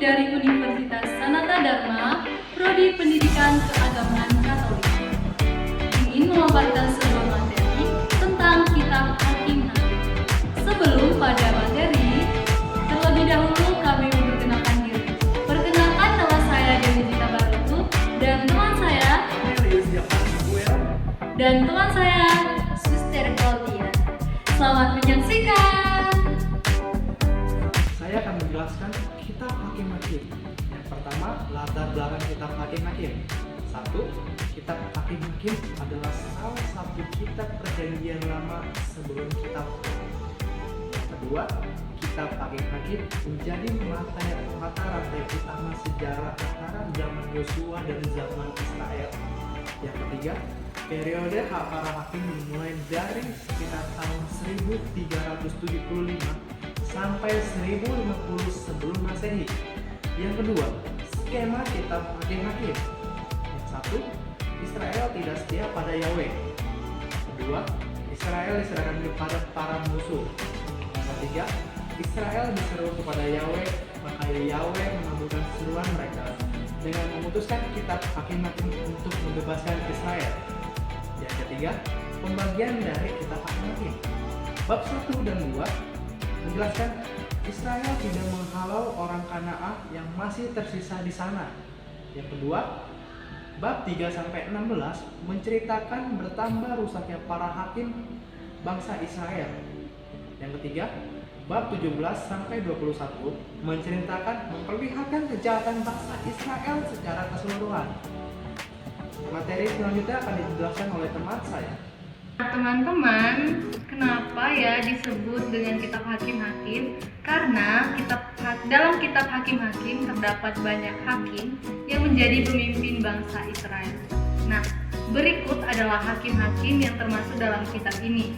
dari Universitas Sanata Dharma, Prodi Pendidikan Keagamaan Katolik, ingin memaparkan sebuah materi tentang Kitab Hakim-Hakim. Sebelum pada materi, terlebih dahulu kami memperkenalkan diri. Perkenalkan, nama saya Dewi Gita Barutu dan teman saya Suster Claudia. Selamat menyaksikan. Saya akan menjelaskan Kitab Hakim-Hakim. Yang pertama, latar belakang Kitab Hakim-Hakim. 1. Kitab Hakim-Hakim adalah salah satu kitab perjanjian lama sebelum Kitab Taurat. Yang kedua, Kitab Hakim-Hakim menjadi mata rantai utama sejarah antara zaman Yosua dan zaman Israel. Yang ketiga, periode hak para hakim dimulai dari sekitar tahun 1375 sampai 1050 sebelum Masehi. Yang kedua, skema Kitab Hakim-Hakim. Yang satu, Israel tidak setia pada Yahweh. Kedua, Israel diserahkan kepada para musuh. Yang ketiga, Israel diseru kepada Yahweh, maka Yahweh mengabulkan seruan mereka dengan memutuskan Kitab Hakim-Hakim untuk membebaskan Israel. Yang ketiga, pembagian dari Kitab Hakim-Hakim. Bab 1 dan 2 menjelaskan Israel tidak menghalau orang Kanaan yang masih tersisa di sana. Yang kedua, bab 3 sampai 16 menceritakan bertambah rusaknya para hakim bangsa Israel. Yang ketiga, bab 17 sampai 21 menceritakan memperlihatkan kejahatan bangsa Israel secara keseluruhan. Materi selanjutnya akan dijelaskan oleh teman saya. Teman-teman, kenapa ya disebut dengan Kitab Hakim-Hakim? Karena dalam Kitab Hakim-Hakim terdapat banyak hakim yang menjadi pemimpin bangsa Israel. Nah, berikut adalah hakim-hakim yang termasuk dalam kitab ini.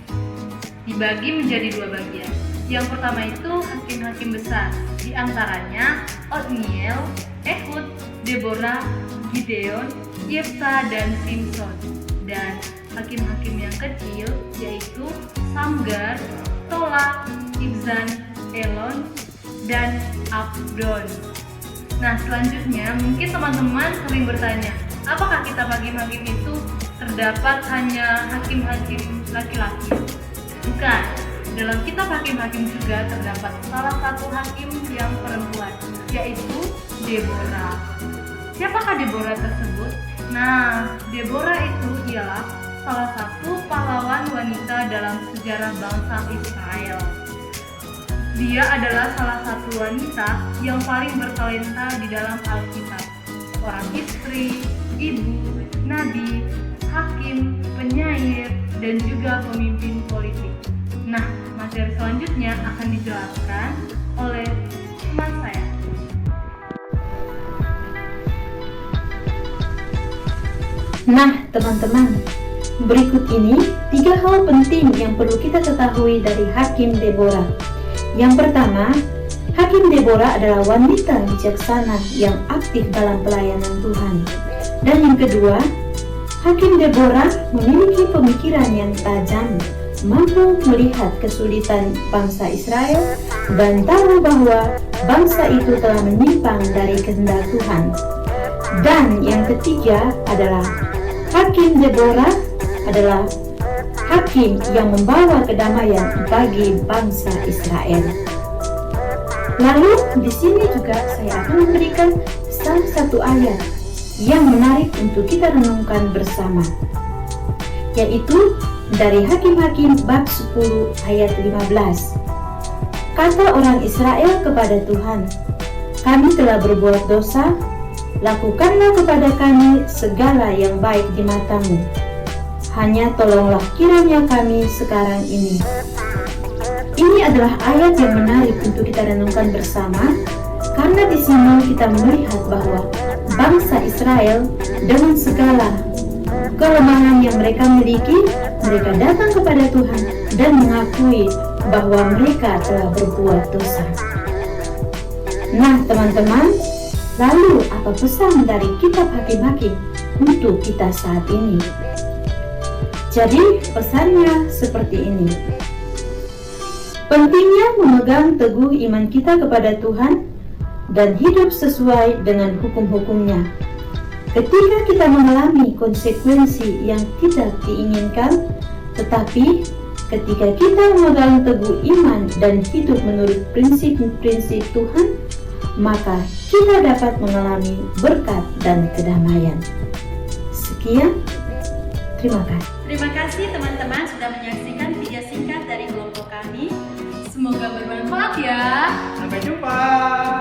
Dibagi menjadi dua bagian. Yang pertama itu hakim-hakim besar, di antaranya Otniel, Ehud, Deborah, Gideon, Yefta, dan Simson. Dan hakim-hakim yang kecil yaitu Samgar, Tola, Ibzan, Elon, dan Abdon. Nah, selanjutnya mungkin teman-teman sering bertanya, apakah kitab hakim-hakim itu terdapat hanya hakim-hakim laki-laki? Bukan. Dalam kitab hakim-hakim juga terdapat salah satu hakim yang perempuan, yaitu Deborah. Siapakah Deborah tersebut? Nah, Deborah itu ialah salah satu pahlawan wanita dalam sejarah bangsa Israel. Dia adalah salah satu wanita yang paling bertalenta di dalam Alkitab. Seorang istri, ibu, nabi, hakim, penyair, dan juga pemimpin politik. Nah, materi selanjutnya akan dijelaskan oleh teman saya. Nah, teman-teman, berikut ini 3 hal penting yang perlu kita ketahui dari Hakim Deborah. Yang pertama, Hakim Deborah adalah wanita bijaksana yang aktif dalam pelayanan Tuhan. Dan yang kedua, Hakim Deborah memiliki pemikiran yang tajam, mampu melihat kesulitan bangsa Israel dan tahu bahwa bangsa itu telah menyimpang dari kehendak Tuhan. Dan yang ketiga adalah Hakim Deborah adalah hakim yang membawa kedamaian bagi bangsa Israel. Lalu di sini juga saya akan memberikan salah satu ayat yang menarik untuk kita renungkan bersama, yaitu dari Hakim-Hakim bab 10 ayat 15. Kata orang Israel kepada Tuhan, "Kami telah berbuat dosa, lakukanlah kepada kami segala yang baik di matamu. Hanya tolonglah kiranya kami sekarang ini." Ini adalah ayat yang menarik untuk kita renungkan bersama, karena di sini kita melihat bahwa bangsa Israel dengan segala kelemahan yang mereka miliki, mereka datang kepada Tuhan dan mengakui bahwa mereka telah berbuat dosa. Nah, teman-teman, lalu apa pesan dari kitab Hakim-Hakim untuk kita saat ini? Jadi, pesannya seperti ini. Pentingnya memegang teguh iman kita kepada Tuhan dan hidup sesuai dengan hukum-hukumnya. Ketika kita mengalami konsekuensi yang tidak diinginkan, tetapi ketika kita memegang teguh iman dan hidup menurut prinsip-prinsip Tuhan, maka kita dapat mengalami berkat dan kedamaian. Sekian, terima kasih. Terima kasih teman-teman sudah menyaksikan video singkat dari kelompok kami. Semoga bermanfaat ya. Sampai jumpa.